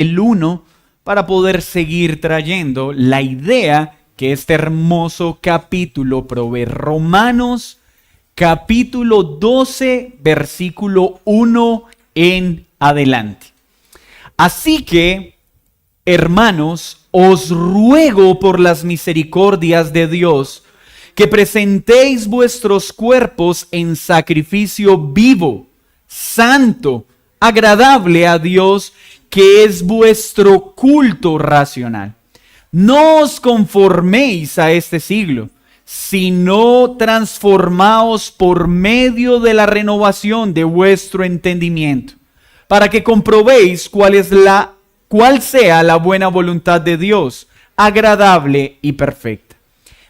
el uno para poder seguir trayendo la idea que este hermoso capítulo provee. Romanos capítulo 12, versículo 1 en adelante. Así que, hermanos, os ruego por las misericordias de Dios que presentéis vuestros cuerpos en sacrificio vivo, santo, agradable a Dios, que es vuestro culto racional. No os conforméis a este siglo, sino transformaos por medio de la renovación de vuestro entendimiento, para que comprobéis cuál sea la buena voluntad de Dios, agradable y perfecta.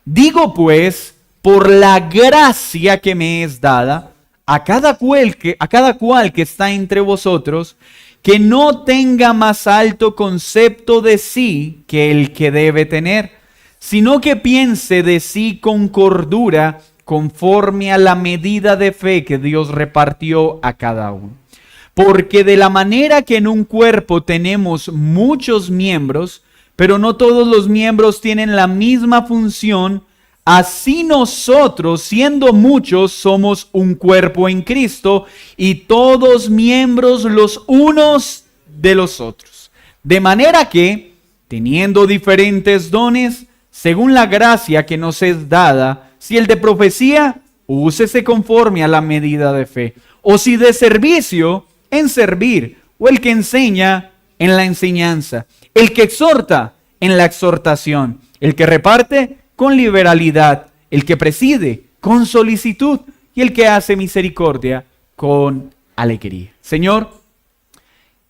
Digo pues, por la gracia que me es dada, a cada cual que está entre vosotros, que no tenga más alto concepto de sí que el que debe tener, sino que piense de sí con cordura, conforme a la medida de fe que Dios repartió a cada uno. Porque de la manera que en un cuerpo tenemos muchos miembros, pero no todos los miembros tienen la misma función, así nosotros, siendo muchos, somos un cuerpo en Cristo y todos miembros los unos de los otros. De manera que, teniendo diferentes dones, según la gracia que nos es dada, si el de profecía, úsese conforme a la medida de fe, o si de servicio, en servir, o el que enseña, en la enseñanza, el que exhorta, en la exhortación, el que reparte, con liberalidad, el que preside, con solicitud, y el que hace misericordia, con alegría. Señor,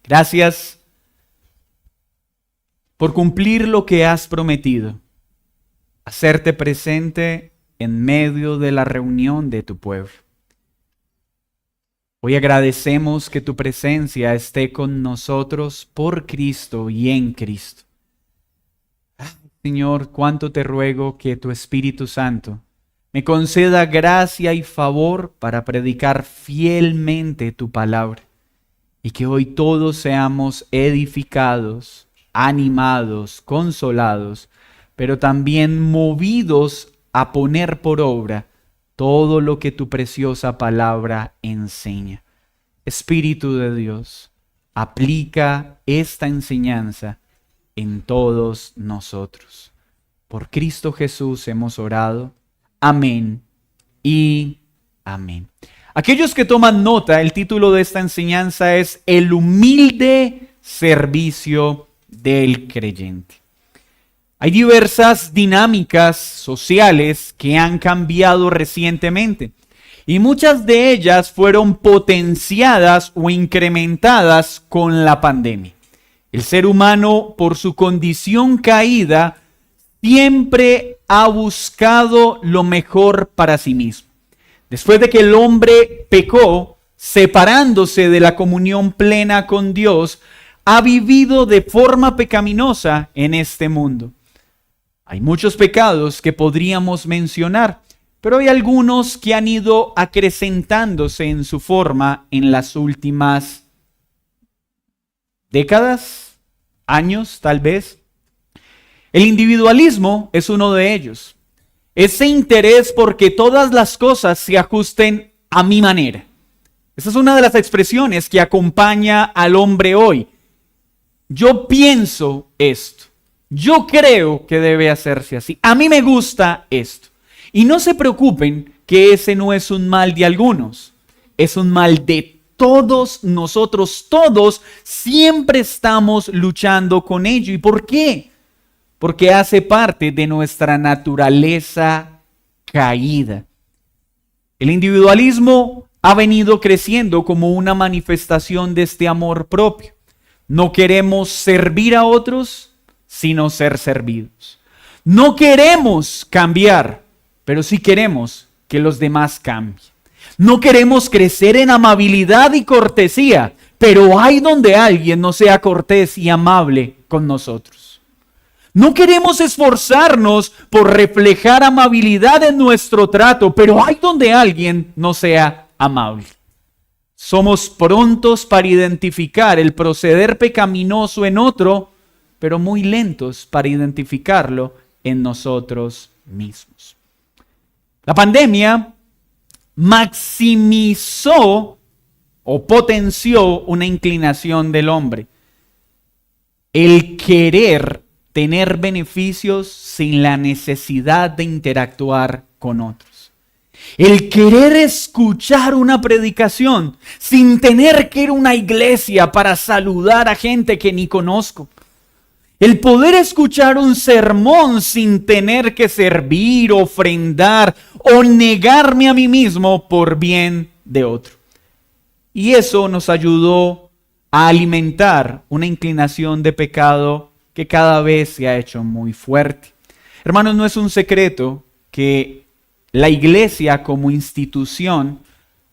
gracias por cumplir lo que has prometido, hacerte presente en medio de la reunión de tu pueblo. Hoy agradecemos que tu presencia esté con nosotros por Cristo y en Cristo. Señor, cuánto te ruego que tu Espíritu Santo me conceda gracia y favor para predicar fielmente tu palabra y que hoy todos seamos edificados, animados, consolados, pero también movidos a poner por obra todo lo que tu preciosa palabra enseña. Espíritu de Dios, aplica esta enseñanza en todos nosotros. Por Cristo Jesús hemos orado. Amén y amén. Aquellos que toman nota, el título de esta enseñanza es El humilde servicio del creyente. Hay diversas dinámicas sociales que han cambiado recientemente y muchas de ellas fueron potenciadas o incrementadas con la pandemia. El ser humano, por su condición caída, siempre ha buscado lo mejor para sí mismo. Después de que el hombre pecó, separándose de la comunión plena con Dios, ha vivido de forma pecaminosa en este mundo. Hay muchos pecados que podríamos mencionar, pero hay algunos que han ido acrecentándose en su forma en las últimas décadas, años tal vez. El individualismo es uno de ellos. Ese interés porque todas las cosas se ajusten a mi manera. Esa es una de las expresiones que acompaña al hombre hoy. Yo pienso esto. Yo creo que debe hacerse así. A mí me gusta esto. Y no se preocupen que ese no es un mal de algunos. Es un mal de todos nosotros. Todos siempre estamos luchando con ello. ¿Y por qué? Porque hace parte de nuestra naturaleza caída. El individualismo ha venido creciendo como una manifestación de este amor propio. No queremos servir a otros, sino ser servidos. No queremos cambiar, pero sí queremos que los demás cambien. No queremos crecer en amabilidad y cortesía, pero hay donde alguien no sea cortés y amable con nosotros. No queremos esforzarnos por reflejar amabilidad en nuestro trato, pero hay donde alguien no sea amable. Somos prontos para identificar el proceder pecaminoso en otro, pero muy lentos para identificarlo en nosotros mismos. La pandemia maximizó o potenció una inclinación del hombre: el querer tener beneficios sin la necesidad de interactuar con otros. El querer escuchar una predicación sin tener que ir a una iglesia para saludar a gente que ni conozco. El poder escuchar un sermón sin tener que servir, ofrendar o negarme a mí mismo por bien de otro. Y eso nos ayudó a alimentar una inclinación de pecado que cada vez se ha hecho muy fuerte. Hermanos, no es un secreto que la iglesia como institución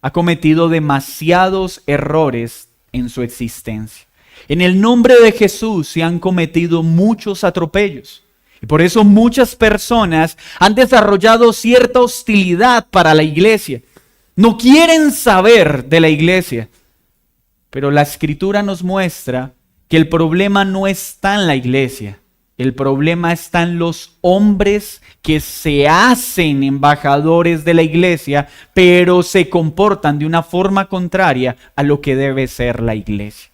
ha cometido demasiados errores en su existencia. En el nombre de Jesús se han cometido muchos atropellos. Y por eso muchas personas han desarrollado cierta hostilidad para la iglesia. No quieren saber de la iglesia. Pero la Escritura nos muestra que el problema no está en la iglesia. El problema está en los hombres que se hacen embajadores de la iglesia, pero se comportan de una forma contraria a lo que debe ser la iglesia.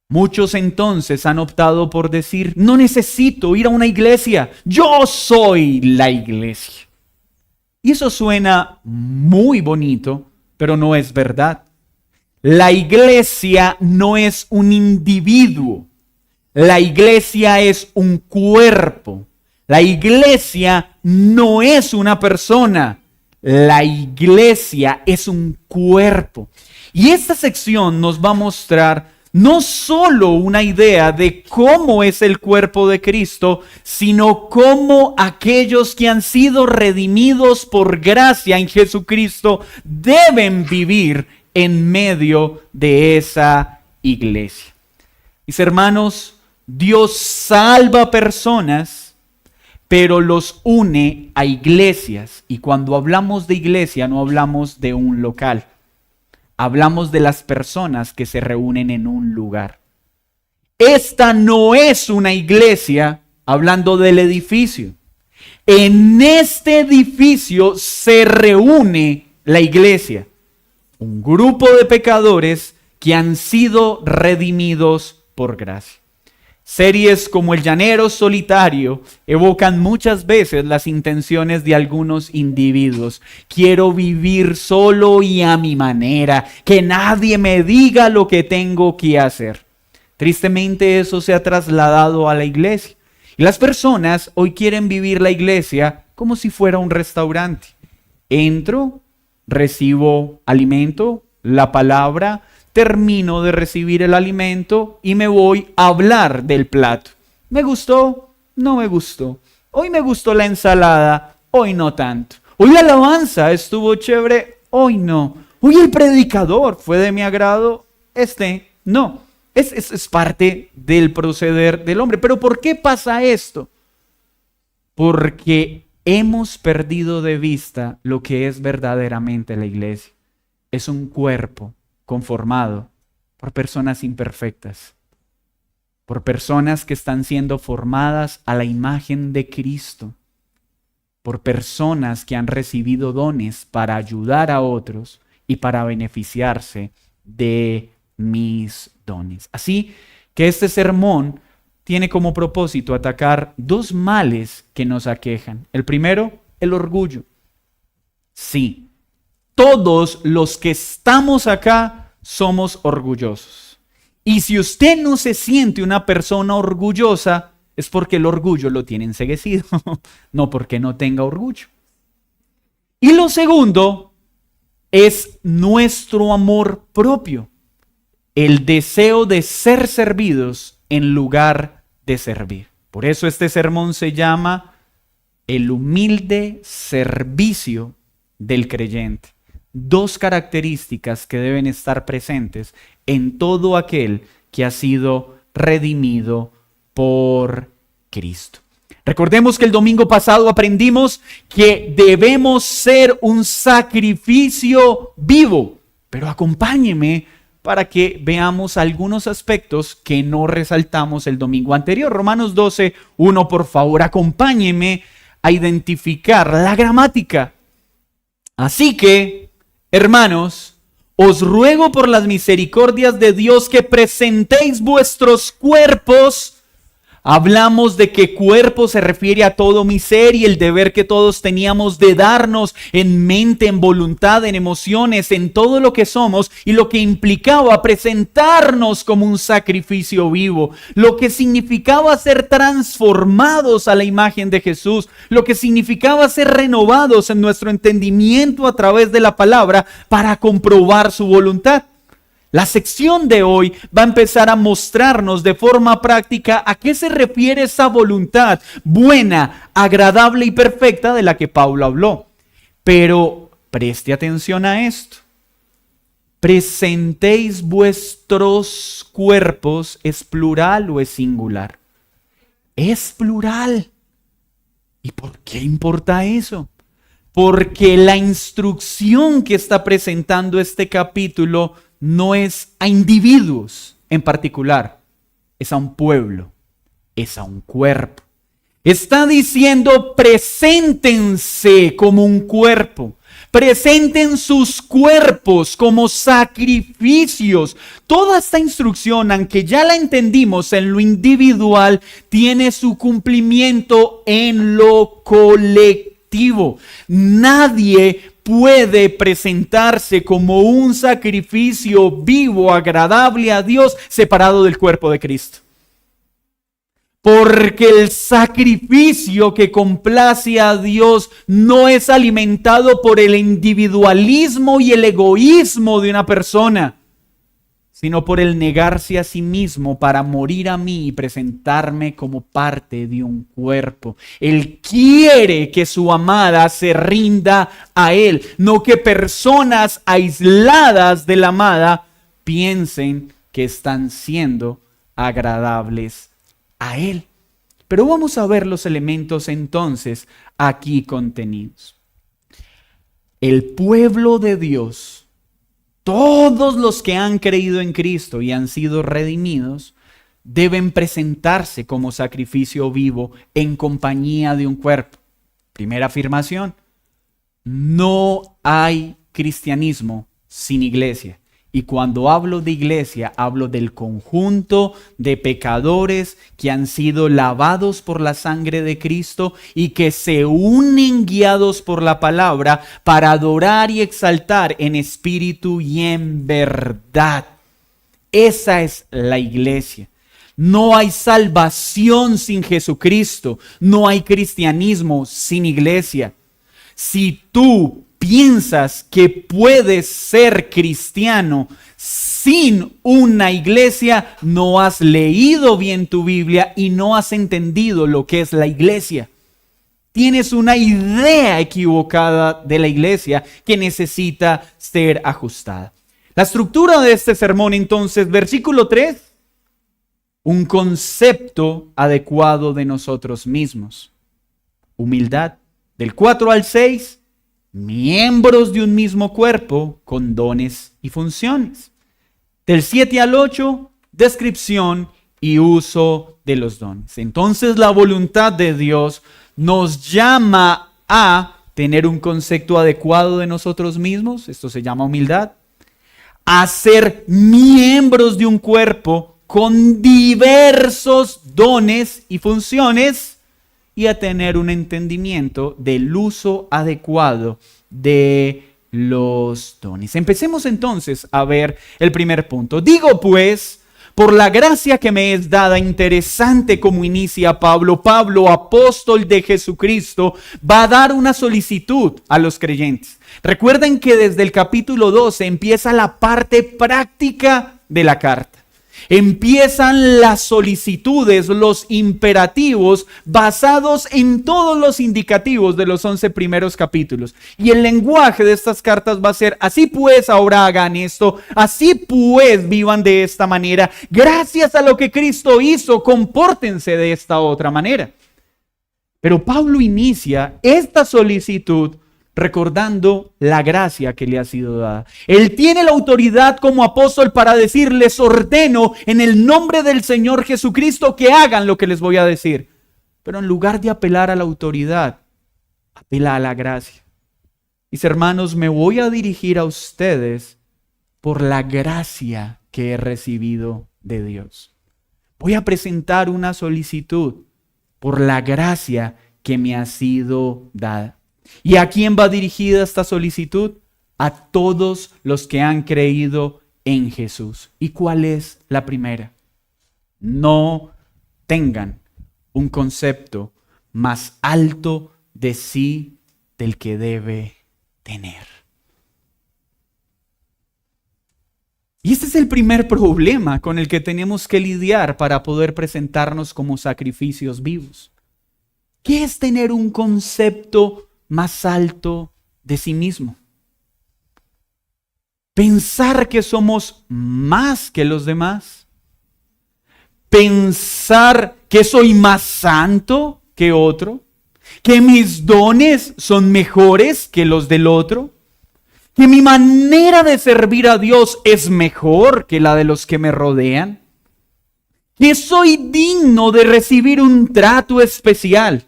Muchos entonces han optado por decir: no necesito ir a una iglesia, yo soy la iglesia. Y eso suena muy bonito, pero no es verdad. La iglesia no es un individuo. La iglesia es un cuerpo. La iglesia no es una persona. La iglesia es un cuerpo. Y esta sección nos va a mostrar no solo una idea de cómo es el cuerpo de Cristo, sino cómo aquellos que han sido redimidos por gracia en Jesucristo deben vivir en medio de esa iglesia. Mis hermanos, Dios salva personas, pero los une a iglesias. Y cuando hablamos de iglesia, no hablamos de un local. Hablamos de las personas que se reúnen en un lugar. Esta no es una iglesia hablando del edificio. En este edificio se reúne la iglesia. Un grupo de pecadores que han sido redimidos por gracia. Series como El Llanero Solitario evocan muchas veces las intenciones de algunos individuos. Quiero vivir solo y a mi manera, que nadie me diga lo que tengo que hacer. Tristemente eso se ha trasladado a la iglesia. Y las personas hoy quieren vivir la iglesia como si fuera un restaurante. Entro, recibo alimento, la palabra, termino de recibir el alimento y me voy a hablar del plato. ¿Me gustó? No me gustó. Hoy me gustó la ensalada, hoy no tanto. Hoy la alabanza estuvo chévere, hoy no. Hoy el predicador fue de mi agrado, no. Es parte del proceder del hombre. ¿Pero por qué pasa esto? Porque hemos perdido de vista lo que es verdaderamente la iglesia. Es un cuerpo conformado por personas imperfectas, por personas que están siendo formadas a la imagen de Cristo, por personas que han recibido dones para ayudar a otros y para beneficiarse de mis dones. Así que este sermón tiene como propósito atacar dos males que nos aquejan. El primero, el orgullo. Sí, todos los que estamos acá somos orgullosos. Y si usted no se siente una persona orgullosa, es porque el orgullo lo tiene enceguecido, no porque no tenga orgullo. Y lo segundo es nuestro amor propio, el deseo de ser servidos en lugar de servir. Por eso este sermón se llama El humilde servicio del creyente. Dos características que deben estar presentes en todo aquel que ha sido redimido por Cristo. Recordemos que el domingo pasado aprendimos que debemos ser un sacrificio vivo. Pero acompáñeme para que veamos algunos aspectos que no resaltamos el domingo anterior. Romanos 12, 1, por favor, acompáñeme a identificar la gramática. Así que, hermanos, os ruego por las misericordias de Dios que presentéis vuestros cuerpos. Hablamos de que cuerpo se refiere a todo mi ser y el deber que todos teníamos de darnos en mente, en voluntad, en emociones, en todo lo que somos, y lo que implicaba presentarnos como un sacrificio vivo, lo que significaba ser transformados a la imagen de Jesús, lo que significaba ser renovados en nuestro entendimiento a través de la palabra para comprobar su voluntad. La sección de hoy va a empezar a mostrarnos de forma práctica a qué se refiere esa voluntad buena, agradable y perfecta de la que Pablo habló. Pero preste atención a esto. Presentéis vuestros cuerpos, ¿es plural o es singular? Es plural. ¿Y por qué importa eso? Porque la instrucción que está presentando este capítulo no es a individuos en particular, es a un pueblo, es a un cuerpo. Está diciendo, preséntense como un cuerpo, presenten sus cuerpos como sacrificios. Toda esta instrucción, aunque ya la entendimos en lo individual, tiene su cumplimiento en lo colectivo. Nadie puede presentarse como un sacrificio vivo, agradable a Dios, separado del cuerpo de Cristo. Porque el sacrificio que complace a Dios no es alimentado por el individualismo y el egoísmo de una persona, sino por el negarse a sí mismo para morir a mí y presentarme como parte de un cuerpo. Él quiere que su amada se rinda a Él, no que personas aisladas de la amada piensen que están siendo agradables a Él. Pero vamos a ver los elementos entonces aquí contenidos. El pueblo de Dios, todos los que han creído en Cristo y han sido redimidos, deben presentarse como sacrificio vivo en compañía de un cuerpo. Primera afirmación: no hay cristianismo sin iglesia. Y cuando hablo de iglesia, hablo del conjunto de pecadores que han sido lavados por la sangre de Cristo y que se unen guiados por la palabra para adorar y exaltar en espíritu y en verdad. Esa es la iglesia. No hay salvación sin Jesucristo. No hay cristianismo sin iglesia. Si tú piensas que puedes ser cristiano sin una iglesia, no has leído bien tu Biblia y no has entendido lo que es la iglesia. Tienes una idea equivocada de la iglesia que necesita ser ajustada. La estructura de este sermón entonces, versículo 3, un concepto adecuado de nosotros mismos. Humildad. Del 4 al 6, miembros de un mismo cuerpo con dones y funciones. Del 7 al 8, descripción y uso de los dones. Entonces la voluntad de Dios nos llama a tener un concepto adecuado de nosotros mismos, esto se llama humildad, a ser miembros de un cuerpo con diversos dones y funciones, y a tener un entendimiento del uso adecuado de los dones. Empecemos entonces a ver el primer punto. Digo pues, por la gracia que me es dada, interesante como inicia Pablo, apóstol de Jesucristo, va a dar una solicitud a los creyentes. Recuerden que desde el capítulo 12 empieza la parte práctica de la carta. Empiezan las solicitudes, los imperativos basados en todos los indicativos de los 11 primeros capítulos. Y el lenguaje de estas cartas va a ser: así pues ahora hagan esto, así pues vivan de esta manera, gracias a lo que Cristo hizo, compórtense de esta otra manera. Pero Pablo inicia esta solicitud recordando la gracia que le ha sido dada. Él tiene la autoridad como apóstol para decir, les ordeno en el nombre del Señor Jesucristo que hagan lo que les voy a decir. Pero en lugar de apelar a la autoridad, apela a la gracia. Mis hermanos, me voy a dirigir a ustedes por la gracia que he recibido de Dios. Voy a presentar una solicitud por la gracia que me ha sido dada. ¿Y a quién va dirigida esta solicitud? A todos los que han creído en Jesús. ¿Y cuál es la primera? No tengan un concepto más alto de sí del que debe tener. Y este es el primer problema con el que tenemos que lidiar para poder presentarnos como sacrificios vivos. ¿Qué es tener un concepto más alto de sí mismo? Pensar que somos más que los demás. Pensar que soy más santo que otro. Que mis dones son mejores que los del otro. Que mi manera de servir a Dios es mejor que la de los que me rodean. Que soy digno de recibir un trato especial.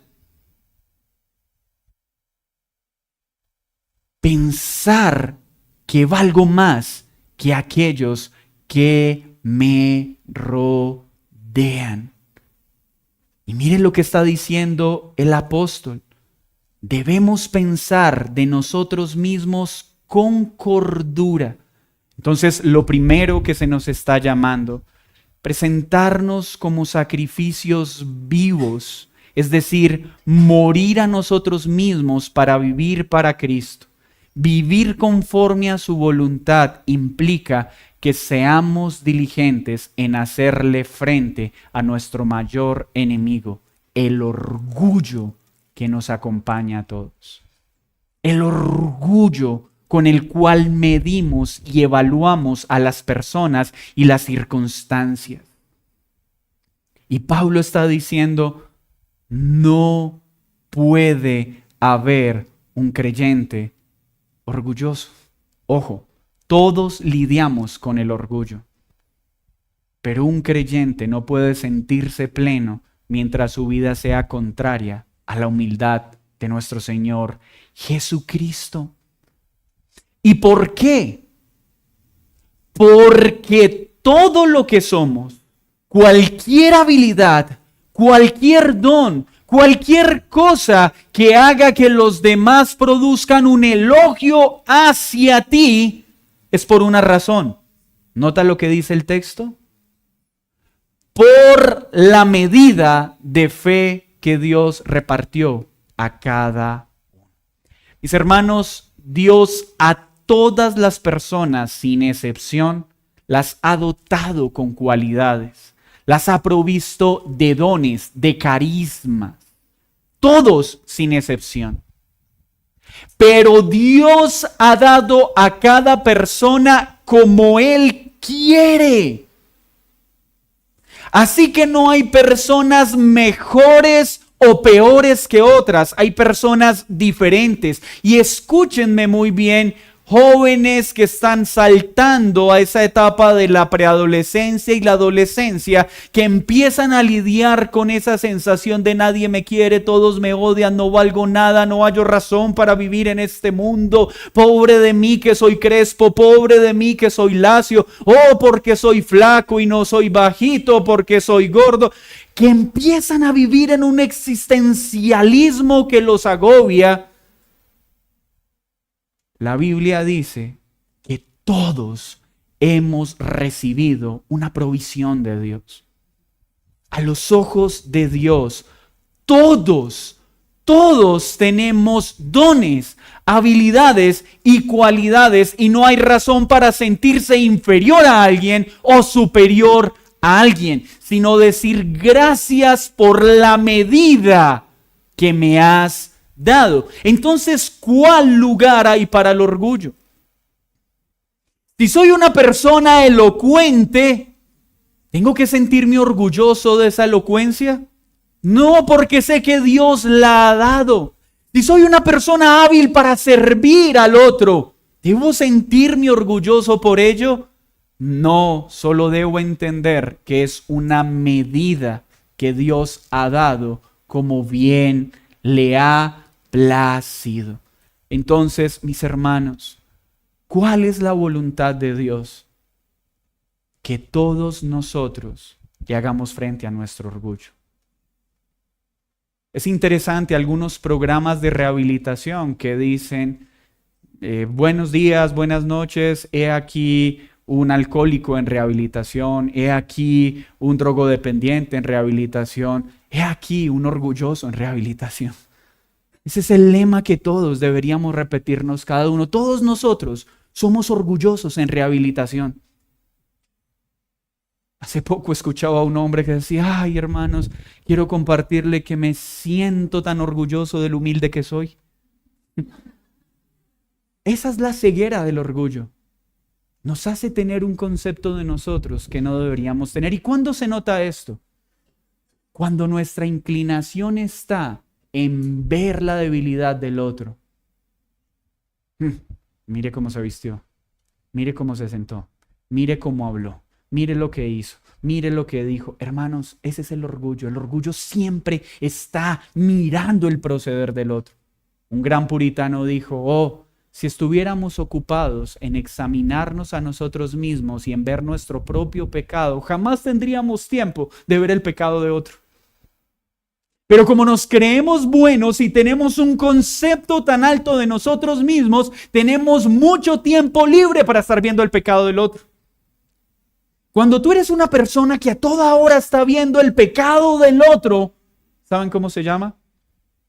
Pensar que valgo más que aquellos que me rodean. Y miren lo que está diciendo el apóstol. Debemos pensar de nosotros mismos con cordura. Entonces, lo primero que se nos está llamando, presentarnos como sacrificios vivos, es decir, morir a nosotros mismos para vivir para Cristo. Vivir conforme a su voluntad implica que seamos diligentes en hacerle frente a nuestro mayor enemigo, el orgullo que nos acompaña a todos. El orgullo con el cual medimos y evaluamos a las personas y las circunstancias. Y Pablo está diciendo, no puede haber un creyente orgulloso. Ojo, todos lidiamos con el orgullo, pero un creyente no puede sentirse pleno mientras su vida sea contraria a la humildad de nuestro Señor Jesucristo. ¿Y por qué? Porque todo lo que somos, cualquier habilidad, cualquier don, cualquier cosa que haga que los demás produzcan un elogio hacia ti, es por una razón. ¿Nota lo que dice el texto? Por la medida de fe que Dios repartió a cada uno. Mis hermanos, Dios a todas las personas, sin excepción, las ha dotado con cualidades, las ha provisto de dones, de carismas, todos sin excepción. Pero Dios ha dado a cada persona como Él quiere. Así que no hay personas mejores o peores que otras, hay personas diferentes. Y escúchenme muy bien, jóvenes que están saltando a esa etapa de la preadolescencia y la adolescencia, que empiezan a lidiar con esa sensación de nadie me quiere, todos me odian, no valgo nada, no hallo razón para vivir en este mundo. Pobre de mí que soy crespo, pobre de mí que soy lacio, oh, porque soy flaco y no soy bajito, porque soy gordo. Que empiezan a vivir en un existencialismo que los agobia. La Biblia dice que todos hemos recibido una provisión de Dios. A los ojos de Dios, todos tenemos dones, habilidades y cualidades, y no hay razón para sentirse inferior a alguien o superior a alguien, sino decir gracias por la medida que me has dado. Entonces, ¿cuál lugar hay para el orgullo? Si soy una persona elocuente, ¿tengo que sentirme orgulloso de esa elocuencia? No, porque sé que Dios la ha dado. Si soy una persona hábil para servir al otro, ¿debo sentirme orgulloso por ello? No, solo debo entender que es una medida que Dios ha dado como bien le ha placido. Entonces, mis hermanos, ¿cuál es la voluntad de Dios? Que todos nosotros le hagamos frente a nuestro orgullo. Es interesante algunos programas de rehabilitación que dicen, buenos días, buenas noches, he aquí un alcohólico en rehabilitación, he aquí un drogodependiente en rehabilitación, he aquí un orgulloso en rehabilitación. Ese es el lema que todos deberíamos repetirnos cada uno. Todos nosotros somos orgullosos en rehabilitación. Hace poco escuchaba a un hombre que decía, ay hermanos, quiero compartirle que me siento tan orgulloso del humilde que soy. Esa es la ceguera del orgullo. Nos hace tener un concepto de nosotros que no deberíamos tener. ¿Y cuándo se nota esto? Cuando nuestra inclinación está en ver la debilidad del otro. Mire cómo se vistió, mire cómo se sentó, mire cómo habló. Mire lo que hizo, mire lo que dijo. Hermanos, ese es el orgullo. El orgullo siempre está mirando el proceder del otro. Un gran puritano dijo, oh, si estuviéramos ocupados en examinarnos a nosotros mismos y en ver nuestro propio pecado, jamás tendríamos tiempo de ver el pecado de otro. Pero como nos creemos buenos y tenemos un concepto tan alto de nosotros mismos, tenemos mucho tiempo libre para estar viendo el pecado del otro. Cuando tú eres una persona que a toda hora está viendo el pecado del otro, ¿saben cómo se llama?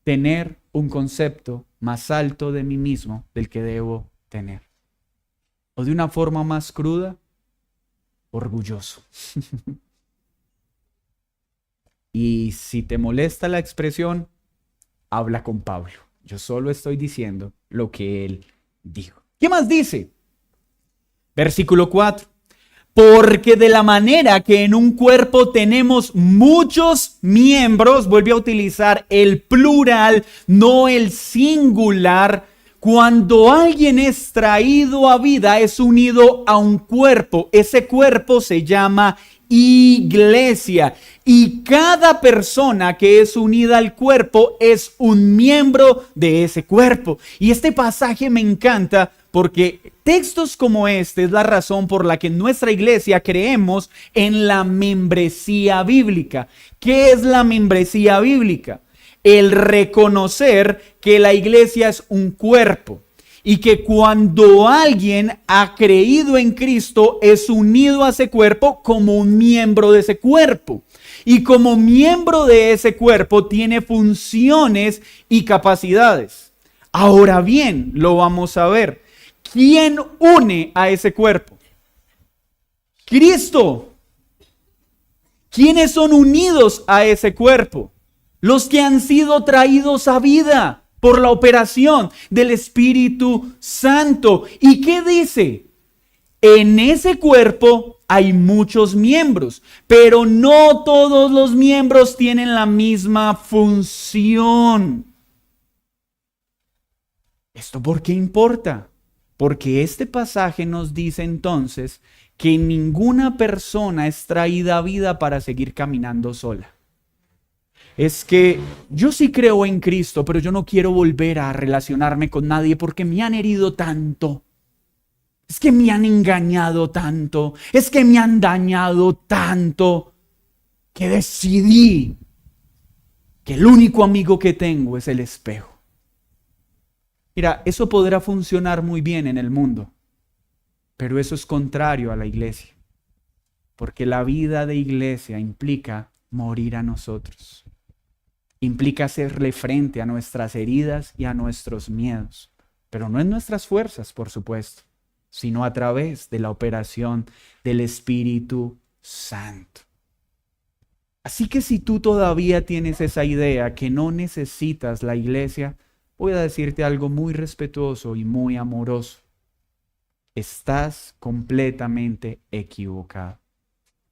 Tener un concepto más alto de mí mismo del que debo tener. O de una forma más cruda, orgulloso. Y si te molesta la expresión, habla con Pablo. Yo solo estoy diciendo lo que él dijo. ¿Qué más dice? Versículo 4. Porque de la manera que en un cuerpo tenemos muchos miembros, vuelve a utilizar el plural, no el singular. Cuando alguien es traído a vida, es unido a un cuerpo. Ese cuerpo se llama iglesia. Y cada persona que es unida al cuerpo es un miembro de ese cuerpo. Y este pasaje me encanta porque textos como este es la razón por la que en nuestra iglesia creemos en la membresía bíblica. ¿Qué es la membresía bíblica? El reconocer que la iglesia es un cuerpo y que cuando alguien ha creído en Cristo es unido a ese cuerpo como un miembro de ese cuerpo. Y como miembro de ese cuerpo tiene funciones y capacidades. Ahora bien, lo vamos a ver. ¿Quién une a ese cuerpo? Cristo. ¿Quiénes son unidos a ese cuerpo? Los que han sido traídos a vida por la operación del Espíritu Santo. ¿Y qué dice? En ese cuerpo hay muchos miembros, pero no todos los miembros tienen la misma función. ¿Esto por qué importa? Porque este pasaje nos dice entonces que ninguna persona es traída a vida para seguir caminando sola. Es que yo sí creo en Cristo, pero yo no quiero volver a relacionarme con nadie porque me han herido tanto. Es que me han engañado tanto. Es que me han dañado tanto que decidí que el único amigo que tengo es el espejo. Mira, eso podrá funcionar muy bien en el mundo, pero eso es contrario a la iglesia, porque la vida de iglesia implica morir a nosotros, implica hacerle frente a nuestras heridas y a nuestros miedos, pero no en nuestras fuerzas, por supuesto, sino a través de la operación del Espíritu Santo. Así que si tú todavía tienes esa idea que no necesitas la iglesia, voy a decirte algo muy respetuoso y muy amoroso. Estás completamente equivocado.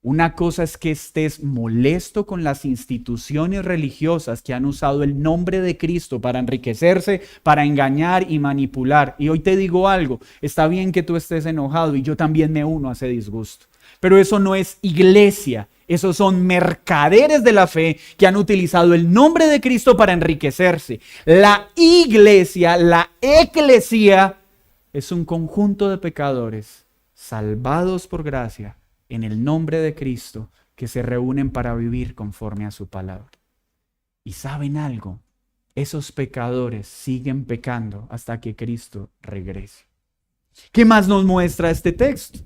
Una cosa es que estés molesto con las instituciones religiosas que han usado el nombre de Cristo para enriquecerse, para engañar y manipular. Y hoy te digo algo, está bien que tú estés enojado y yo también me uno a ese disgusto. Pero eso no es iglesia, esos son mercaderes de la fe que han utilizado el nombre de Cristo para enriquecerse. La iglesia, la eclesía, es un conjunto de pecadores salvados por gracia en el nombre de Cristo, que se reúnen para vivir conforme a su palabra. ¿Y saben algo? Esos pecadores siguen pecando hasta que Cristo regrese. ¿Qué más nos muestra este texto?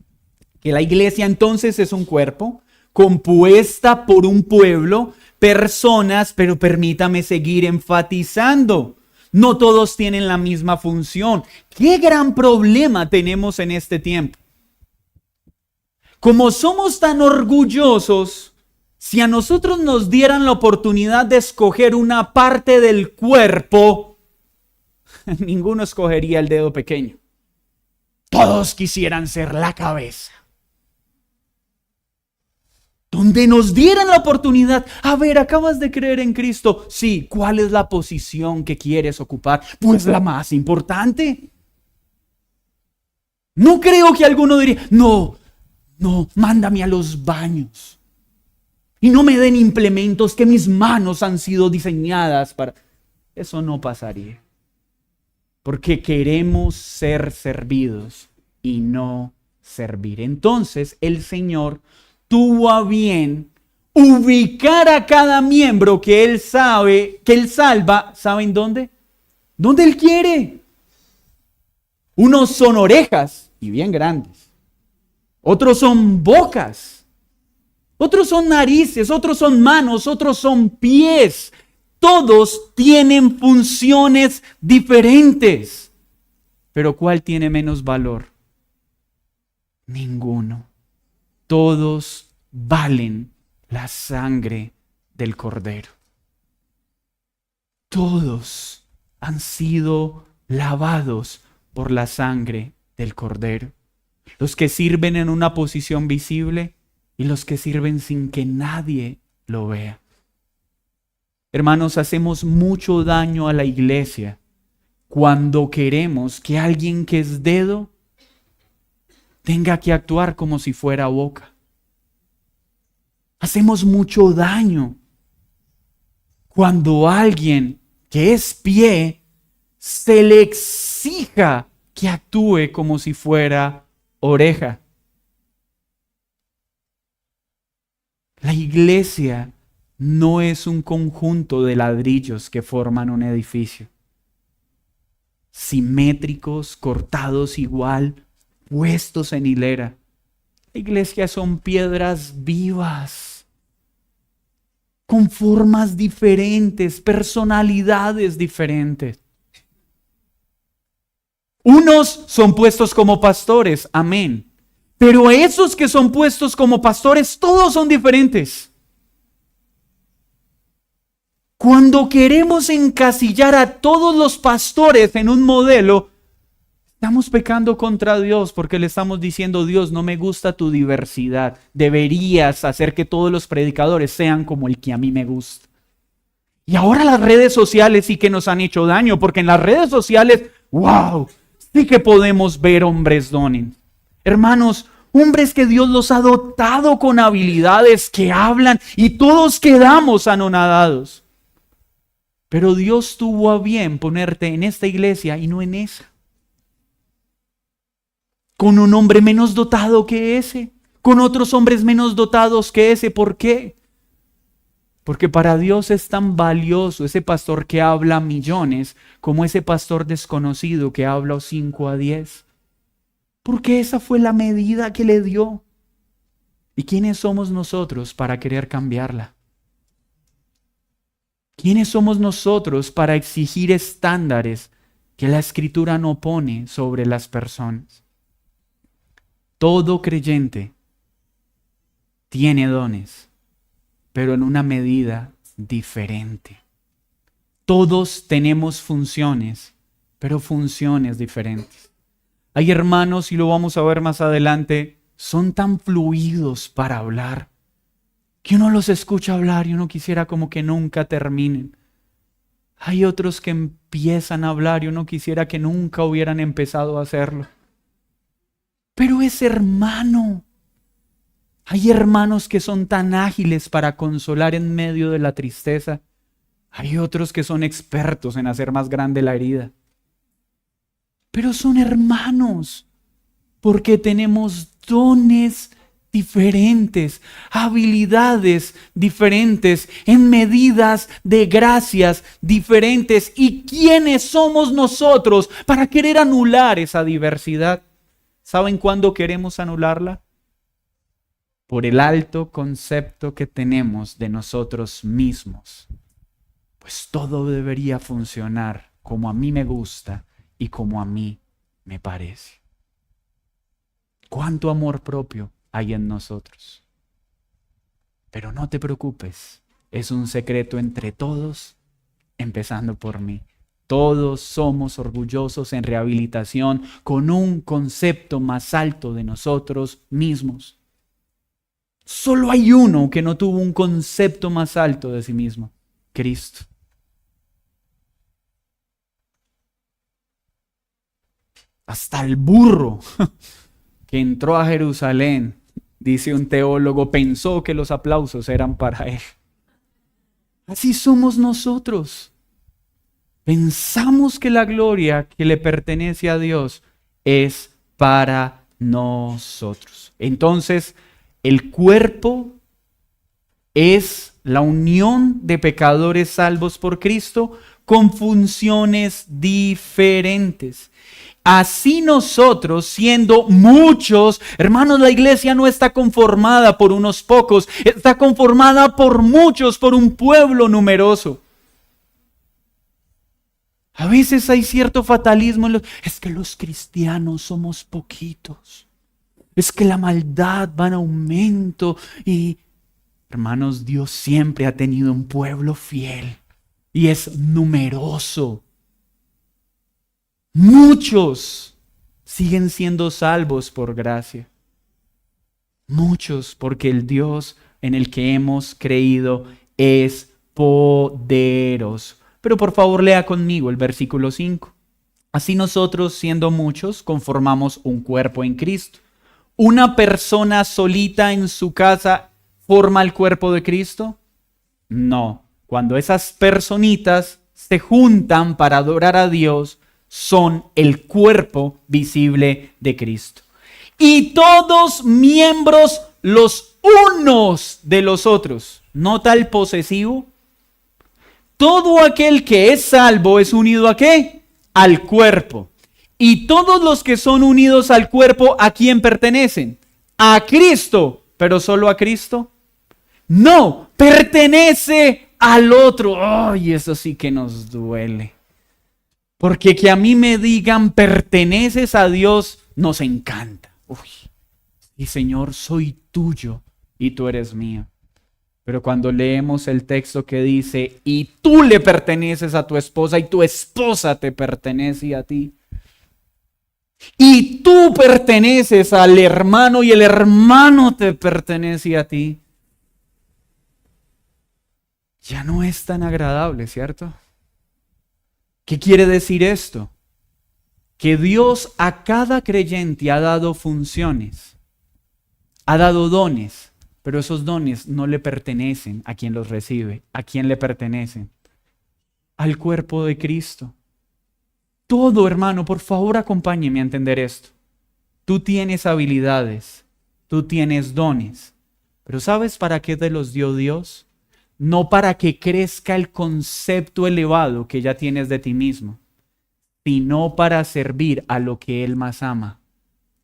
Que la iglesia entonces es un cuerpo compuesta por un pueblo, personas, pero permítame seguir enfatizando. No todos tienen la misma función. ¿Qué gran problema tenemos en este tiempo? Como somos tan orgullosos, si a nosotros nos dieran la oportunidad de escoger una parte del cuerpo, ninguno escogería el dedo pequeño. Todos quisieran ser la cabeza. Donde nos dieran la oportunidad, a ver, acabas de creer en Cristo. Sí, ¿cuál es la posición que quieres ocupar? Pues la más importante. No creo que alguno diría, no, mándame a los baños. Y no me den implementos que mis manos han sido diseñadas para... Eso no pasaría. Porque queremos ser servidos y no servir. Entonces el Señor tuvo a bien ubicar a cada miembro que Él sabe, que Él salva, ¿saben dónde? ¿Dónde Él quiere? Unos son orejas y bien grandes. Otros son bocas. Otros son narices, otros son manos, otros son pies. Todos tienen funciones diferentes. Pero ¿cuál tiene menos valor? Ninguno. Todos valen la sangre del Cordero. Todos han sido lavados por la sangre del Cordero. Los que sirven en una posición visible y los que sirven sin que nadie lo vea. Hermanos, hacemos mucho daño a la iglesia cuando queremos que alguien que es dedo tenga que actuar como si fuera boca. Hacemos mucho daño cuando alguien que es pie se le exija que actúe como si fuera oreja. La iglesia no es un conjunto de ladrillos que forman un edificio, simétricos, cortados igual, puestos en hilera. La iglesia son piedras vivas, con formas diferentes, personalidades diferentes. Unos son puestos como pastores, amén. Pero esos que son puestos como pastores, todos son diferentes. Cuando queremos encasillar a todos los pastores en un modelo, estamos pecando contra Dios porque le estamos diciendo, Dios, no me gusta tu diversidad. Deberías hacer que todos los predicadores sean como el que a mí me gusta. Y ahora las redes sociales sí que nos han hecho daño, porque en las redes sociales, wow, sí que podemos ver hombres dones. Hermanos, hombres que Dios los ha dotado con habilidades que hablan y todos quedamos anonadados. Pero Dios tuvo a bien ponerte en esta iglesia y no en esa. Con un hombre menos dotado que ese, con otros hombres menos dotados que ese. ¿Por qué? Porque para Dios es tan valioso ese pastor que habla millones como ese pastor desconocido que habla 5 a 10. Porque esa fue la medida que le dio. ¿Y quiénes somos nosotros para querer cambiarla? ¿Quiénes somos nosotros para exigir estándares que la Escritura no pone sobre las personas? Todo creyente tiene dones, pero en una medida diferente. Todos tenemos funciones, pero funciones diferentes. Hay hermanos, y lo vamos a ver más adelante, son tan fluidos para hablar que uno los escucha hablar y uno quisiera como que nunca terminen. Hay otros que empiezan a hablar y uno quisiera que nunca hubieran empezado a hacerlo. Pero es hermano. Hay hermanos que son tan ágiles para consolar en medio de la tristeza. Hay otros que son expertos en hacer más grande la herida. Pero son hermanos porque tenemos dones diferentes, habilidades diferentes, en medidas de gracias diferentes. ¿Y quiénes somos nosotros para querer anular esa diversidad? ¿Saben cuándo queremos anularla? Por el alto concepto que tenemos de nosotros mismos. Pues todo debería funcionar como a mí me gusta y como a mí me parece. ¿Cuánto amor propio hay en nosotros? Pero no te preocupes, es un secreto entre todos, empezando por mí. Todos somos orgullosos en rehabilitación con un concepto más alto de nosotros mismos. Solo hay uno que no tuvo un concepto más alto de sí mismo: Cristo. Hasta el burro que entró a Jerusalén, dice un teólogo, pensó que los aplausos eran para él. Así somos nosotros. Pensamos que la gloria que le pertenece a Dios es para nosotros. Entonces, el cuerpo es la unión de pecadores salvos por Cristo con funciones diferentes. Así nosotros, siendo muchos, hermanos, la iglesia no está conformada por unos pocos, está conformada por muchos, por un pueblo numeroso. A veces hay cierto fatalismo es que los cristianos somos poquitos, es que la maldad va en aumento y, hermanos, Dios siempre ha tenido un pueblo fiel y es numeroso. Muchos siguen siendo salvos por gracia. Muchos, porque el Dios en el que hemos creído es poderoso. Pero por favor lea conmigo el versículo 5. Así nosotros, siendo muchos, conformamos un cuerpo en Cristo. ¿Una persona solita en su casa forma el cuerpo de Cristo? No. Cuando esas personitas se juntan para adorar a Dios, son el cuerpo visible de Cristo. Y todos miembros los unos de los otros. ¿Nota el posesivo? Todo aquel que es salvo es unido ¿a qué? Al cuerpo. Y todos los que son unidos al cuerpo, ¿a quién pertenecen? A Cristo. ¿Pero solo a Cristo? No, pertenece al otro. Ay, eso sí que nos duele. Porque que a mí me digan perteneces a Dios nos encanta. Uy, y Señor, soy tuyo y tú eres mío. Pero cuando leemos el texto que dice, y tú le perteneces a tu esposa y tu esposa te pertenece a ti. Y tú perteneces al hermano y el hermano te pertenece a ti. Ya no es tan agradable, ¿cierto? ¿Qué quiere decir esto? Que Dios a cada creyente ha dado funciones, ha dado dones, pero esos dones no le pertenecen a quien los recibe. ¿A quién le pertenecen? Al cuerpo de Cristo. Todo, hermano, por favor acompáñeme a entender esto. Tú tienes habilidades, tú tienes dones, pero ¿sabes para qué te los dio Dios? No para que crezca el concepto elevado que ya tienes de ti mismo, sino para servir a lo que Él más ama,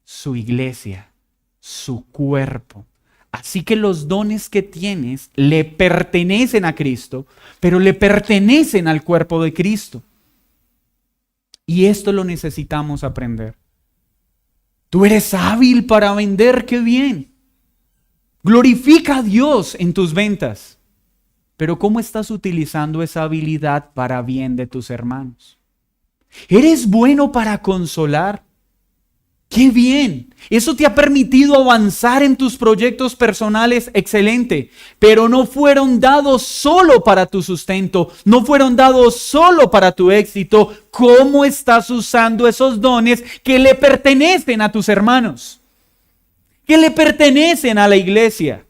su iglesia, su cuerpo. Así que los dones que tienes le pertenecen a Cristo, pero le pertenecen al cuerpo de Cristo. Y esto lo necesitamos aprender. Tú eres hábil para vender, qué bien. Glorifica a Dios en tus ventas. Pero ¿cómo estás utilizando esa habilidad para bien de tus hermanos? ¿Eres bueno para consolar? ¡Qué bien! Eso te ha permitido avanzar en tus proyectos personales, excelente. Pero no fueron dados solo para tu sustento, no fueron dados solo para tu éxito. ¿Cómo estás usando esos dones que le pertenecen a tus hermanos? Que le pertenecen a la iglesia.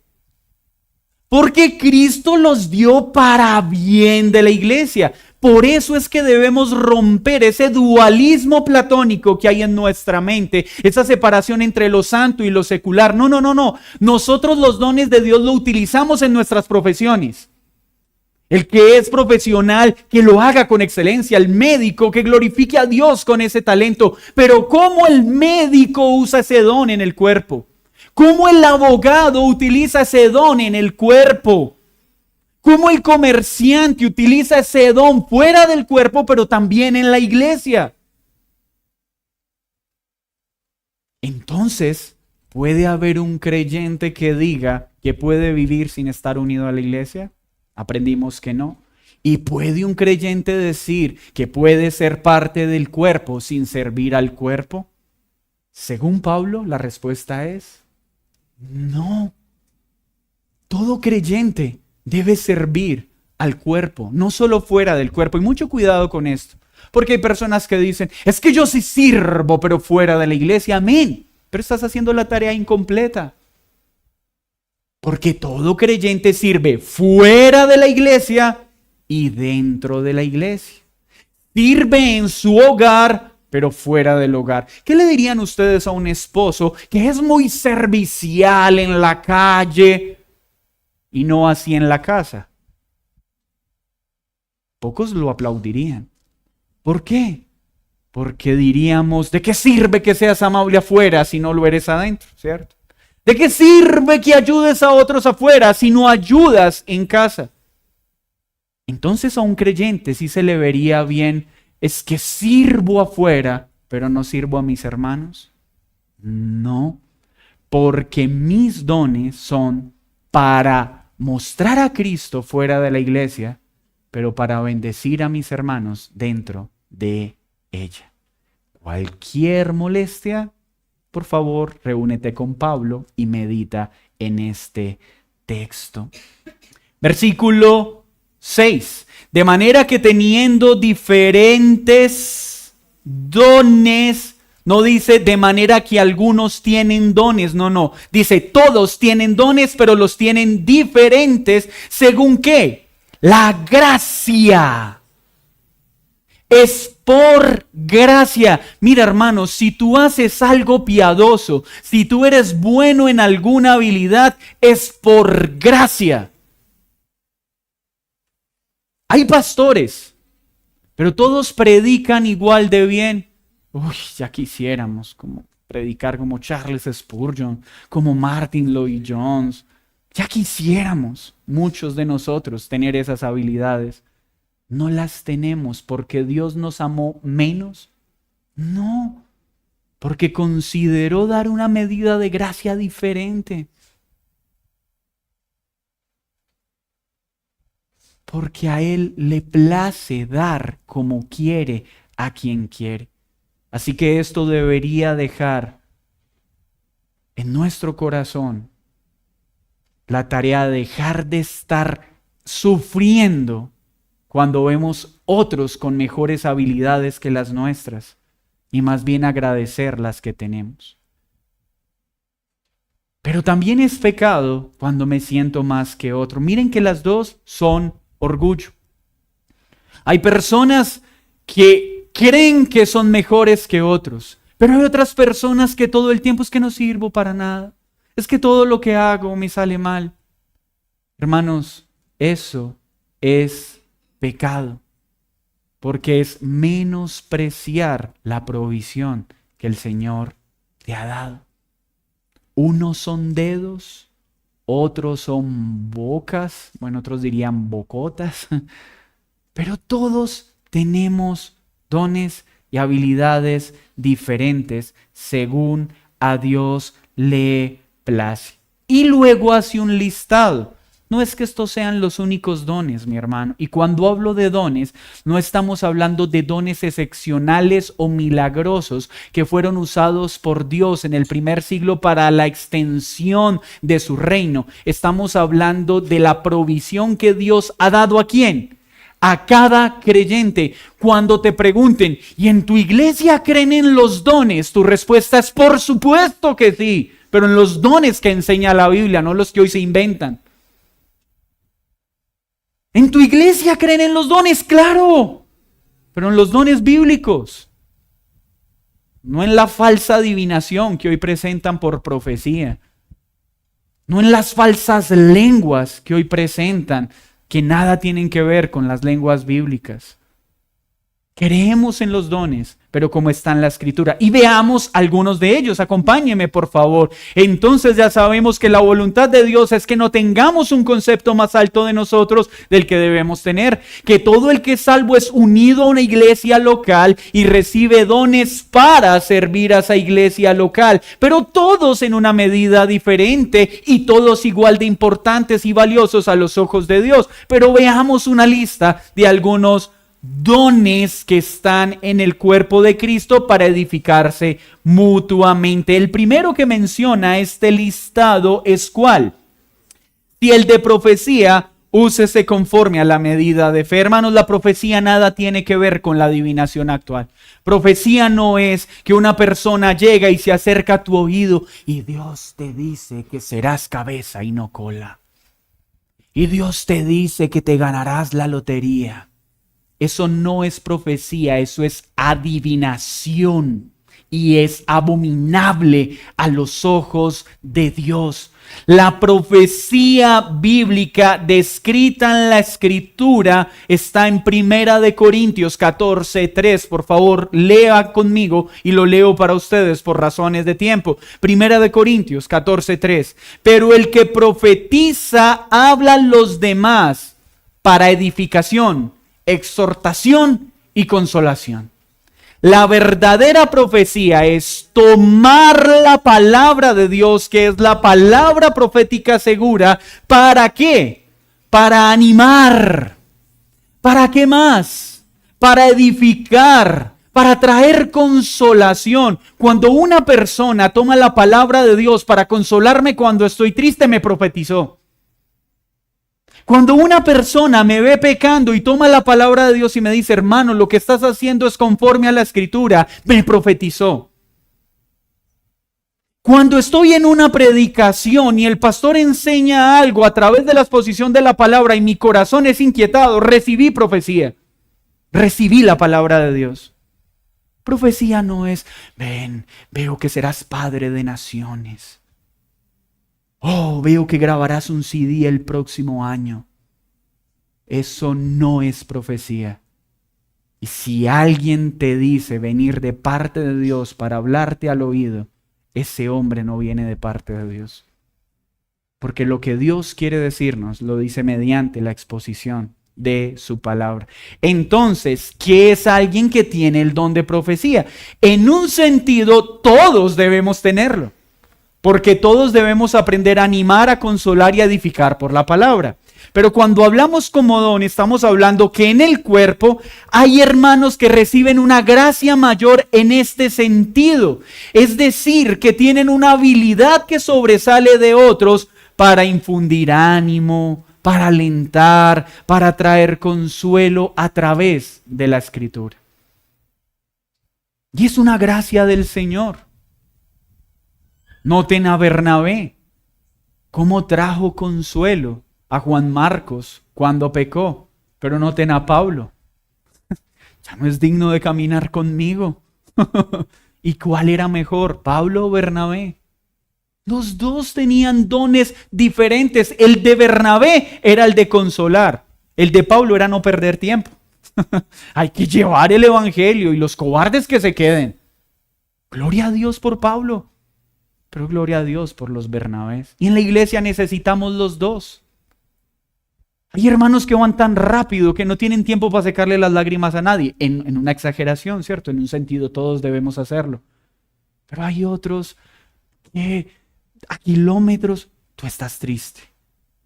Porque Cristo los dio para bien de la iglesia. Por eso es que debemos romper ese dualismo platónico que hay en nuestra mente, esa separación entre lo santo y lo secular. No. Nosotros los dones de Dios lo utilizamos en nuestras profesiones. El que es profesional, que lo haga con excelencia. El médico, que glorifique a Dios con ese talento. Pero ¿cómo el médico usa ese don en el cuerpo? ¿Cómo el abogado utiliza ese don en el cuerpo? ¿Cómo el comerciante utiliza ese don fuera del cuerpo, pero también en la iglesia? Entonces, ¿puede haber un creyente que diga que puede vivir sin estar unido a la iglesia? Aprendimos que no. ¿Y puede un creyente decir que puede ser parte del cuerpo sin servir al cuerpo? Según Pablo, la respuesta es no. Todo creyente debe servir al cuerpo, no solo fuera del cuerpo. Y mucho cuidado con esto, porque hay personas que dicen, es que yo sí sirvo, pero fuera de la iglesia. Amén, pero estás haciendo la tarea incompleta. Porque todo creyente sirve fuera de la iglesia y dentro de la iglesia. Sirve en su hogar, pero fuera del hogar. ¿Qué le dirían ustedes a un esposo que es muy servicial en la calle y no así en la casa? Pocos lo aplaudirían. ¿Por qué? Porque diríamos, ¿de qué sirve que seas amable afuera si no lo eres adentro? ¿Cierto? ¿De qué sirve que ayudes a otros afuera si no ayudas en casa? Entonces a un creyente sí se le vería bien, es que sirvo afuera, pero no sirvo a mis hermanos. No, porque mis dones son para mostrar a Cristo fuera de la iglesia, pero para bendecir a mis hermanos dentro de ella. Cualquier molestia, por favor, reúnete con Pablo y medita en este texto. Versículo 6. De manera que teniendo diferentes dones, no dice de manera que algunos tienen dones, no. Dice todos tienen dones, pero los tienen diferentes. ¿Según qué? La gracia. Es por gracia. Mira, hermano, si tú haces algo piadoso, si tú eres bueno en alguna habilidad, es por gracia. Hay pastores, pero todos predican igual de bien. Uy, ya quisiéramos predicar como Charles Spurgeon, como Martin Lloyd-Jones. Ya quisiéramos muchos de nosotros tener esas habilidades. No las tenemos porque Dios nos amó menos. No, porque consideró dar una medida de gracia diferente. Porque a Él le place dar como quiere a quien quiere. Así que esto debería dejar en nuestro corazón la tarea de dejar de estar sufriendo cuando vemos otros con mejores habilidades que las nuestras y más bien agradecer las que tenemos. Pero también es pecado cuando me siento más que otro. Miren que las dos son orgullo. Hay personas que creen que son mejores que otros, pero hay otras personas que todo el tiempo es que no sirvo para nada. Es que todo lo que hago me sale mal. Hermanos, eso es pecado, porque es menospreciar la provisión que el Señor te ha dado. Unos son dedos, otros son bocas, bueno, otros dirían bocotas, pero todos tenemos dones y habilidades diferentes según a Dios le place. Y luego hace un listado. No es que estos sean los únicos dones, mi hermano. Y cuando hablo de dones, no estamos hablando de dones excepcionales o milagrosos que fueron usados por Dios en el primer siglo para la extensión de su reino. Estamos hablando de la provisión que Dios ha dado ¿a quién? A cada creyente. Cuando te pregunten, ¿y en tu iglesia creen en los dones? Tu respuesta es por supuesto que sí, pero en los dones que enseña la Biblia, no los que hoy se inventan. ¿En tu iglesia creen en los dones? Claro, pero en los dones bíblicos. No en la falsa adivinación que hoy presentan por profecía. No en las falsas lenguas que hoy presentan, que nada tienen que ver con las lenguas bíblicas. Creemos en los dones, pero como está en la Escritura. Y veamos algunos de ellos. Acompáñeme, por favor. Entonces ya sabemos que la voluntad de Dios es que no tengamos un concepto más alto de nosotros del que debemos tener. Que todo el que es salvo es unido a una iglesia local y recibe dones para servir a esa iglesia local. Pero todos en una medida diferente y todos igual de importantes y valiosos a los ojos de Dios. Pero veamos una lista de algunos dones que están en el cuerpo de Cristo para edificarse mutuamente. El primero que menciona este listado es ¿cuál? Si el de profecía, úsese conforme a la medida de fe. Hermanos, la profecía nada tiene que ver con la adivinación actual. Profecía no es que una persona llega y se acerca a tu oído y Dios te dice que serás cabeza y no cola. Y Dios te dice que te ganarás la lotería. Eso no es profecía, eso es adivinación y es abominable a los ojos de Dios. La profecía bíblica descrita en la Escritura está en 1 Corintios 14:3. Por favor, lea conmigo y lo leo para ustedes por razones de tiempo. 1 Corintios 14:3. Pero el que profetiza habla a los demás para edificación, exhortación y consolación. La verdadera profecía es tomar la palabra de Dios, que es la palabra profética segura. ¿Para qué? Para animar. ¿Para qué más? Para edificar, para traer consolación. Cuando una persona toma la palabra de Dios para consolarme cuando estoy triste, me profetizó. Cuando una persona me ve pecando y toma la palabra de Dios y me dice, hermano, lo que estás haciendo es conforme a la Escritura, me profetizó. Cuando estoy en una predicación y el pastor enseña algo a través de la exposición de la palabra y mi corazón es inquietado, recibí profecía. Recibí la palabra de Dios. Profecía no es, ven, veo que serás padre de naciones. Oh, veo que grabarás un CD el próximo año. Eso no es profecía. Y si alguien te dice venir de parte de Dios para hablarte al oído, ese hombre no viene de parte de Dios. Porque lo que Dios quiere decirnos lo dice mediante la exposición de su palabra. Entonces, ¿qué es alguien que tiene el don de profecía? En un sentido, todos debemos tenerlo. Porque todos debemos aprender a animar, a consolar y a edificar por la palabra. Pero cuando hablamos como don, estamos hablando que en el cuerpo hay hermanos que reciben una gracia mayor en este sentido. Es decir, que tienen una habilidad que sobresale de otros para infundir ánimo, para alentar, para traer consuelo a través de la Escritura. Y es una gracia del Señor. Noten a Bernabé, cómo trajo consuelo a Juan Marcos cuando pecó. Pero noten a Pablo, ya no es digno de caminar conmigo. ¿Y cuál era mejor, Pablo o Bernabé? Los dos tenían dones diferentes. El de Bernabé era el de consolar. El de Pablo era no perder tiempo. Hay que llevar el evangelio y los cobardes que se queden. Gloria a Dios por Pablo. Pero gloria a Dios por los Bernabés. Y en la iglesia necesitamos los dos. Hay hermanos que van tan rápido que no tienen tiempo para secarle las lágrimas a nadie. En una exageración, ¿cierto? En un sentido todos debemos hacerlo. Pero hay otros que a kilómetros tú estás triste.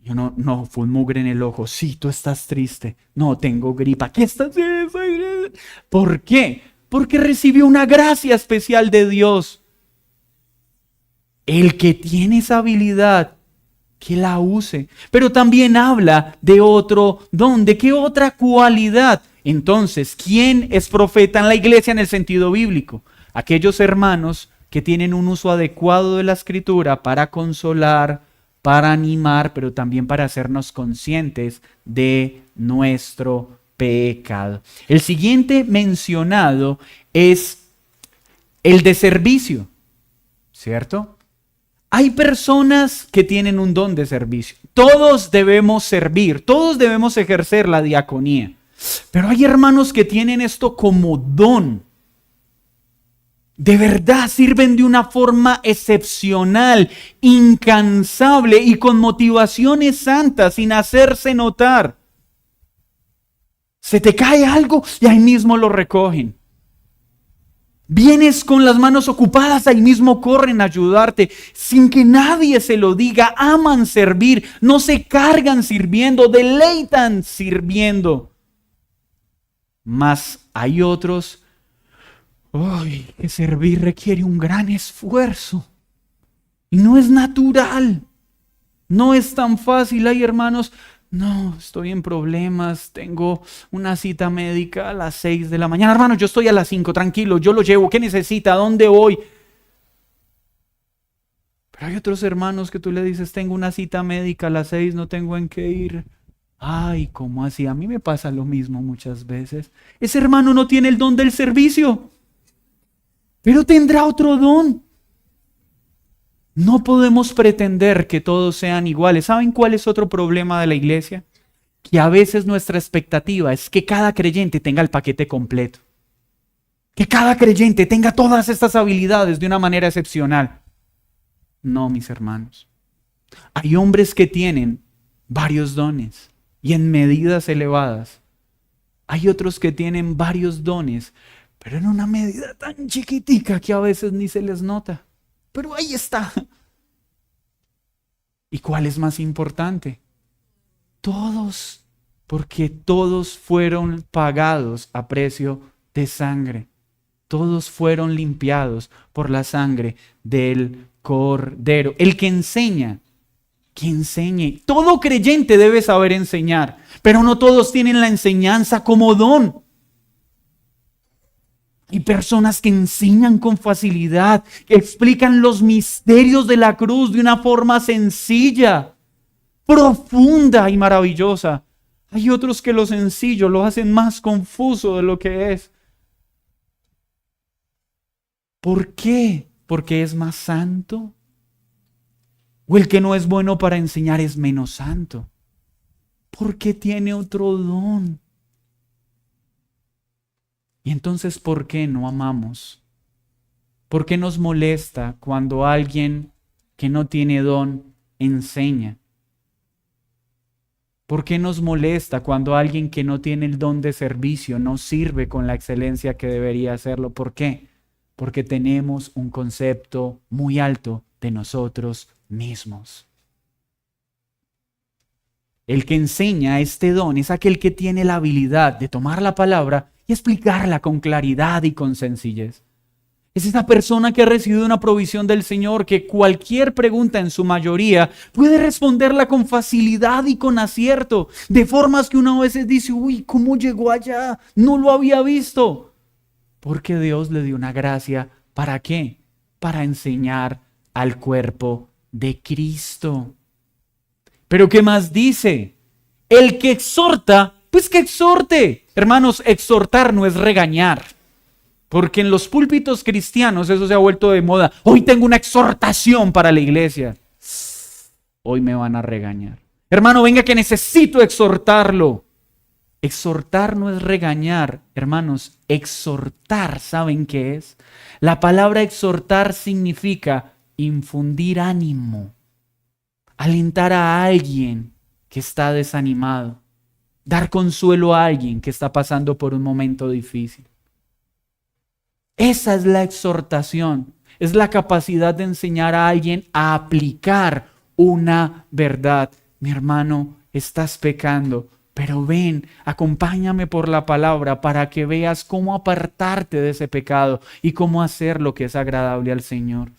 Yo no, fue un mugre en el ojo. Sí, tú estás triste. No, tengo gripa. ¿Qué estás haciendo? ¿Por qué? Porque recibió una gracia especial de Dios. El que tiene esa habilidad, que la use. Pero también habla de otro don, de qué otra cualidad. Entonces, ¿quién es profeta en la iglesia en el sentido bíblico? Aquellos hermanos que tienen un uso adecuado de la escritura para consolar, para animar, pero también para hacernos conscientes de nuestro pecado. El siguiente mencionado es el de servicio, ¿cierto? Hay personas que tienen un don de servicio. Todos debemos servir, todos debemos ejercer la diaconía. Pero hay hermanos que tienen esto como don. De verdad sirven de una forma excepcional, incansable y con motivaciones santas, sin hacerse notar. Se te cae algo y ahí mismo lo recogen. Vienes con las manos ocupadas, ahí mismo corren a ayudarte, sin que nadie se lo diga. Aman servir, no se cargan sirviendo, deleitan sirviendo. Mas hay otros, que servir requiere un gran esfuerzo. Y no es natural, no es tan fácil. Hay hermanos, no, estoy en problemas, tengo una cita médica a las 6 de la mañana. Hermano, yo estoy a las 5, tranquilo, yo lo llevo. ¿Qué necesita? ¿A dónde voy? Pero hay otros hermanos que tú le dices, tengo una cita médica a las 6, no tengo en qué ir. Ay, ¿cómo así? A mí me pasa lo mismo muchas veces. Ese hermano no tiene el don del servicio, pero tendrá otro don. No podemos pretender que todos sean iguales. ¿Saben cuál es otro problema de la iglesia? Que a veces nuestra expectativa es que cada creyente tenga el paquete completo. Que cada creyente tenga todas estas habilidades de una manera excepcional. No, mis hermanos. Hay hombres que tienen varios dones y en medidas elevadas. Hay otros que tienen varios dones, pero en una medida tan chiquitica que a veces ni se les nota. Pero ahí está. ¿Y cuál es más importante? Todos, porque todos fueron pagados a precio de sangre. Todos fueron limpiados por la sangre del Cordero. El que enseña, que enseñe. Todo creyente debe saber enseñar, pero no todos tienen la enseñanza como don. Hay personas que enseñan con facilidad, que explican los misterios de la cruz de una forma sencilla, profunda y maravillosa. Hay otros que lo sencillo lo hacen más confuso de lo que es. ¿Por qué? ¿Porque es más santo? ¿O el que no es bueno para enseñar es menos santo? Porque tiene otro don. Y entonces, ¿por qué no amamos? ¿Por qué nos molesta cuando alguien que no tiene don enseña? ¿Por qué nos molesta cuando alguien que no tiene el don de servicio no sirve con la excelencia que debería hacerlo? ¿Por qué? Porque tenemos un concepto muy alto de nosotros mismos. El que enseña este don es aquel que tiene la habilidad de tomar la palabra y explicarla con claridad y con sencillez. Es esa persona que ha recibido una provisión del Señor, que cualquier pregunta en su mayoría puede responderla con facilidad y con acierto, de formas que uno a veces dice, uy, ¿cómo llegó allá? No lo había visto. Porque Dios le dio una gracia, ¿para qué? Para enseñar al cuerpo de Cristo. Pero ¿qué más dice? El que exhorta, pues que exhorte. Hermanos, exhortar no es regañar. Porque en los púlpitos cristianos eso se ha vuelto de moda. Hoy tengo una exhortación para la iglesia. Hoy me van a regañar. Hermano, venga que necesito exhortarlo. Exhortar no es regañar. Hermanos, exhortar, ¿saben qué es? La palabra exhortar significa infundir ánimo. Alentar a alguien que está desanimado. Dar consuelo a alguien que está pasando por un momento difícil. Esa es la exhortación, es la capacidad de enseñar a alguien a aplicar una verdad mi hermano, estás pecando, pero ven, acompáñame por la palabra para que veas cómo apartarte de ese pecado y cómo hacer lo que es agradable al Señor.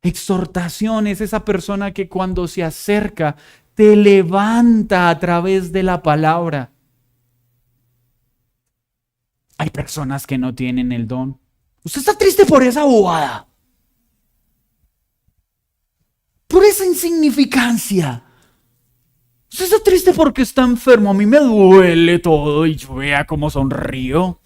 Exhortación es esa persona que cuando se acerca te levanta a través de la palabra. Hay personas que no tienen el don. Usted está triste por esa bobada, por esa insignificancia. Usted está triste porque está enfermo. A mí me duele todo y yo vea cómo sonrío.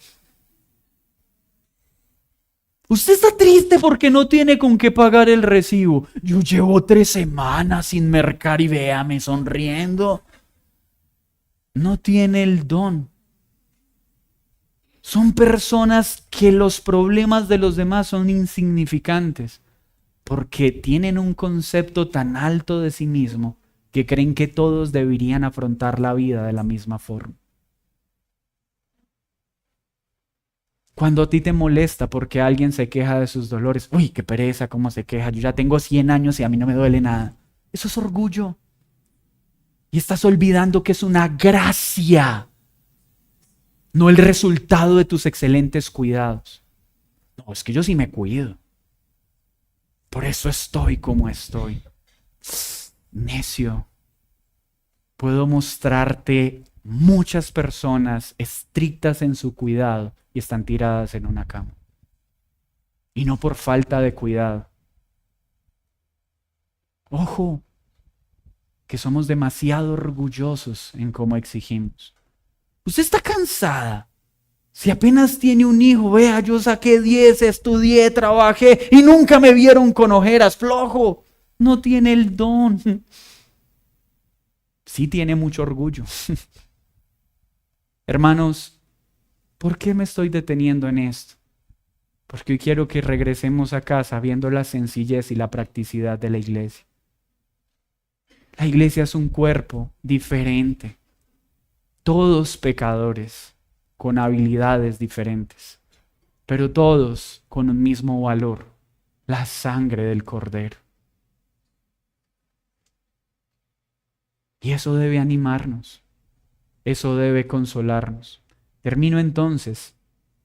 Usted está triste porque no tiene con qué pagar el recibo. Yo llevo 3 semanas sin mercar y véame sonriendo. No tiene el don. Son personas que los problemas de los demás son insignificantes porque tienen un concepto tan alto de sí mismo que creen que todos deberían afrontar la vida de la misma forma. Cuando a ti te molesta porque alguien se queja de sus dolores, uy, qué pereza, cómo se queja, yo ya tengo 100 años y a mí no me duele nada. Eso es orgullo. Y estás olvidando que es una gracia, no el resultado de tus excelentes cuidados. No, es que yo sí me cuido. Por eso estoy como estoy. Necio. Puedo mostrarte muchas personas estrictas en su cuidado y están tiradas en una cama. Y no por falta de cuidado. Ojo, que somos demasiado orgullosos en cómo exigimos. Usted está cansada. Si apenas tiene un hijo, vea, yo saqué 10, estudié, trabajé y nunca me vieron con ojeras, flojo. No tiene el don. Sí tiene mucho orgullo. Hermanos, ¿por qué me estoy deteniendo en esto? Porque hoy quiero que regresemos a casa viendo la sencillez y la practicidad de la iglesia. La iglesia es un cuerpo diferente. Todos pecadores, con habilidades diferentes, pero todos con un mismo valor, la sangre del Cordero. Y eso debe animarnos, eso debe consolarnos. Termino entonces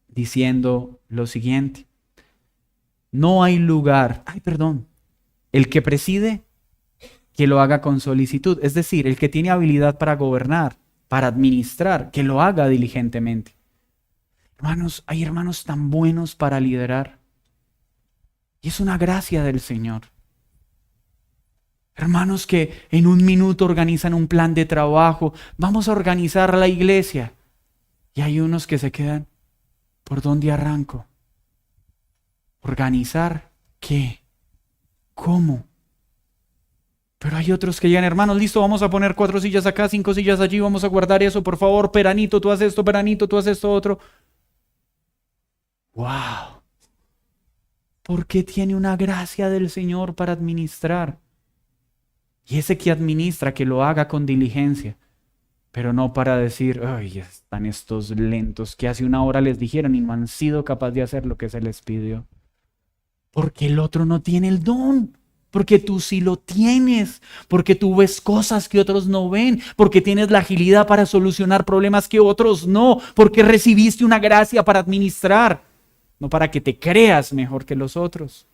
diciendo lo siguiente. No hay lugar, el que preside, que lo haga con solicitud, es decir, el que tiene habilidad para gobernar, para administrar, que lo haga diligentemente. Hermanos, hay hermanos tan buenos para liderar. Y es una gracia del Señor. Hermanos que en un minuto organizan un plan de trabajo. Vamos a organizar la iglesia. Y hay unos que se quedan, ¿por dónde arranco? ¿Organizar qué? ¿Cómo? Pero hay otros que llegan, hermanos, listo, vamos a poner 4 sillas acá, 5 sillas allí, vamos a guardar eso, por favor, Peranito, tú haces esto, Peranito, tú haces esto otro. ¡Wow! Porque tiene una gracia del Señor para administrar. Y ese que administra, que lo haga con diligencia, pero no para decir, ay, ya están estos lentos que hace 1 hora les dijeron y no han sido capaces de hacer lo que se les pidió. Porque el otro no tiene el don. Porque tú sí lo tienes, porque tú ves cosas que otros no ven, porque tienes la agilidad para solucionar problemas que otros no, porque recibiste una gracia para administrar, no para que te creas mejor que los otros.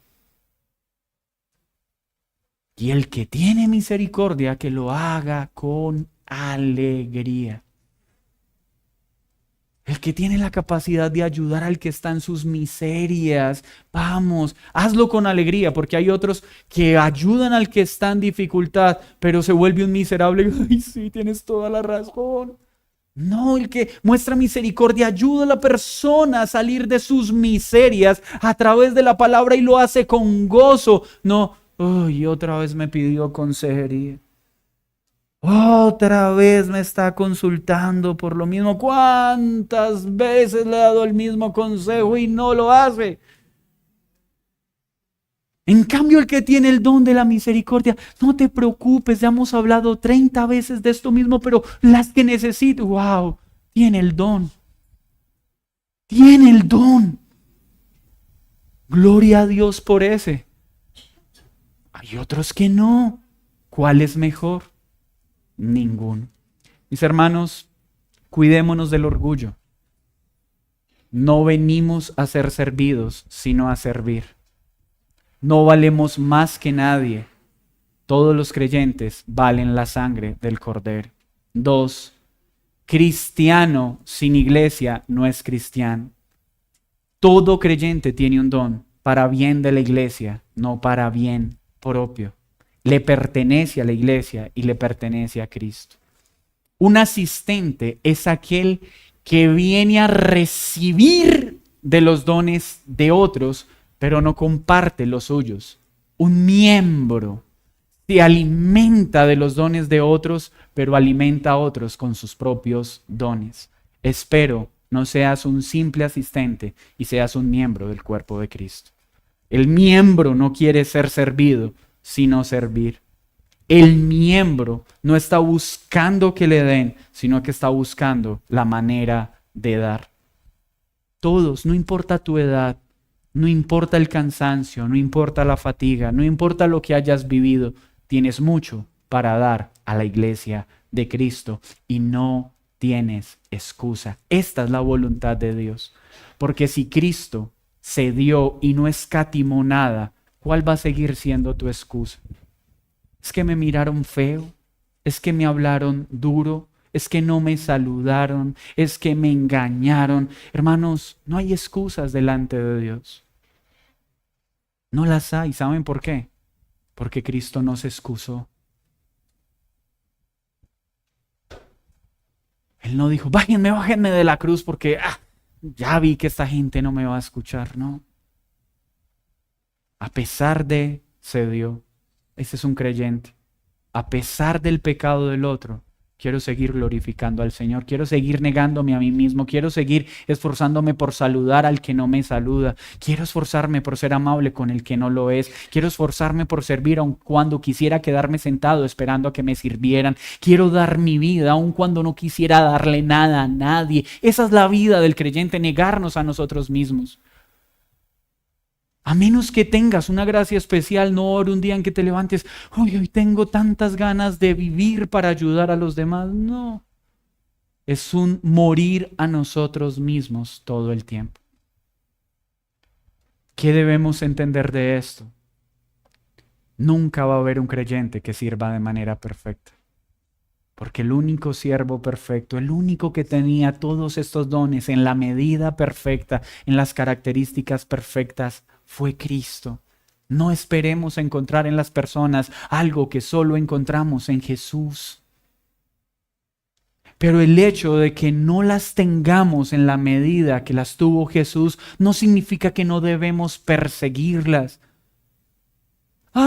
Y el que tiene misericordia, que lo haga con alegría. El que tiene la capacidad de ayudar al que está en sus miserias, vamos, hazlo con alegría, porque hay otros que ayudan al que está en dificultad, pero se vuelve un miserable. Ay, sí, tienes toda la razón. No, el que muestra misericordia ayuda a la persona a salir de sus miserias a través de la palabra y lo hace con gozo. No, ay, otra vez me pidió consejería. Otra vez me está consultando por lo mismo. ¿Cuántas veces le he dado el mismo consejo y no lo hace? En cambio, el que tiene el don de la misericordia, no te preocupes, ya hemos hablado 30 veces de esto mismo, pero las que necesito, wow, tiene el don. Tiene el don. Gloria a Dios por ese. Hay otros que no. ¿Cuál es mejor? Ninguno. Mis hermanos, cuidémonos del orgullo. No venimos a ser servidos, sino a servir. No valemos más que nadie. Todos los creyentes valen la sangre del Cordero. 2. Cristiano sin iglesia no es cristiano. Todo creyente tiene un don para bien de la iglesia, no para bien propio. Le pertenece a la iglesia y le pertenece a Cristo. Un asistente es aquel que viene a recibir de los dones de otros, pero no comparte los suyos. Un miembro se alimenta de los dones de otros, pero alimenta a otros con sus propios dones. Espero no seas un simple asistente y seas un miembro del cuerpo de Cristo. El miembro no quiere ser servido, sino servir. El miembro no está buscando que le den, sino que está buscando la manera de dar. Todos, no importa tu edad, no importa el cansancio, no importa la fatiga, no importa lo que hayas vivido, tienes mucho para dar a la iglesia de Cristo y no tienes excusa. Esta es la voluntad de Dios. Porque si Cristo se dio y no escatimó nada, ¿cuál va a seguir siendo tu excusa? Es que me miraron feo, es que me hablaron duro, es que no me saludaron, es que me engañaron. Hermanos, no hay excusas delante de Dios. No las hay. ¿Saben por qué? Porque Cristo no se excusó. Él no dijo, bájenme de la cruz porque ya vi que esta gente no me va a escuchar. No. A pesar de, se dio. Ese es un creyente. A pesar del pecado del otro, quiero seguir glorificando al Señor. Quiero seguir negándome a mí mismo. Quiero seguir esforzándome por saludar al que no me saluda. Quiero esforzarme por ser amable con el que no lo es. Quiero esforzarme por servir aun cuando quisiera quedarme sentado esperando a que me sirvieran. Quiero dar mi vida aun cuando no quisiera darle nada a nadie. Esa es la vida del creyente, negarnos a nosotros mismos. A menos que tengas una gracia especial, no ore un día en que te levantes, hoy tengo tantas ganas de vivir para ayudar a los demás. No, es un morir a nosotros mismos todo el tiempo. ¿Qué debemos entender de esto? Nunca va a haber un creyente que sirva de manera perfecta. Porque el único siervo perfecto, el único que tenía todos estos dones en la medida perfecta, en las características perfectas, fue Cristo. No esperemos encontrar en las personas algo que solo encontramos en Jesús. Pero el hecho de que no las tengamos en la medida que las tuvo Jesús no significa que no debemos perseguirlas.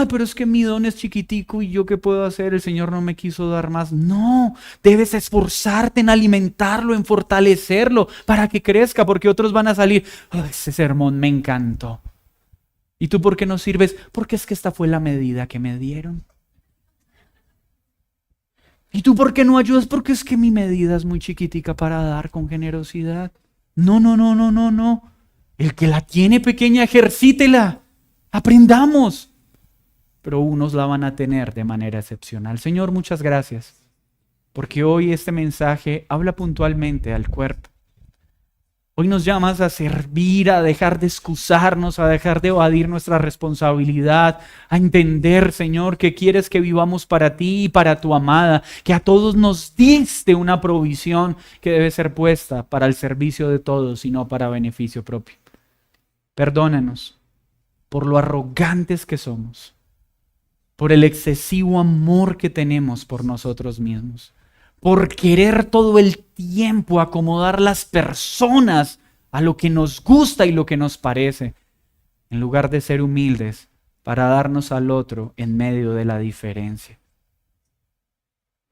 Pero es que mi don es chiquitico y yo qué puedo hacer, el Señor no me quiso dar más. No, debes esforzarte en alimentarlo, en fortalecerlo para que crezca, porque otros van a salir, ese sermón me encantó. ¿Y tú por qué no sirves? Porque es que esta fue la medida que me dieron. ¿Y tú por qué no ayudas? Porque es que mi medida es muy chiquitica para dar con generosidad. No. El que la tiene pequeña, ejercítela. Aprendamos. Pero unos la van a tener de manera excepcional. Señor, muchas gracias. Porque hoy este mensaje habla puntualmente al cuerpo. Hoy nos llamas a servir, a dejar de excusarnos, a dejar de evadir nuestra responsabilidad, a entender, Señor, que quieres que vivamos para ti y para tu amada, que a todos nos diste una provisión que debe ser puesta para el servicio de todos y no para beneficio propio. Perdónanos por lo arrogantes que somos, por el excesivo amor que tenemos por nosotros mismos, por querer todo el tiempo acomodar las personas a lo que nos gusta y lo que nos parece, en lugar de ser humildes para darnos al otro en medio de la diferencia.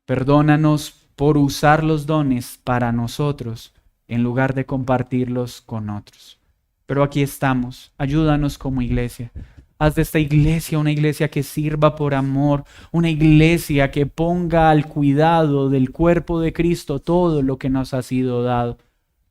Perdónanos por usar los dones para nosotros en lugar de compartirlos con otros. Pero aquí estamos, ayúdanos como iglesia. Haz de esta iglesia una iglesia que sirva por amor, una iglesia que ponga al cuidado del cuerpo de Cristo todo lo que nos ha sido dado,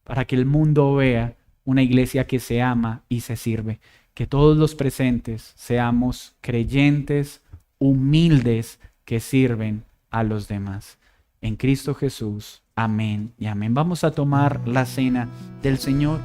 para que el mundo vea una iglesia que se ama y se sirve. Que todos los presentes seamos creyentes, humildes, que sirven a los demás. En Cristo Jesús. Amén y amén. Vamos a tomar la cena del Señor.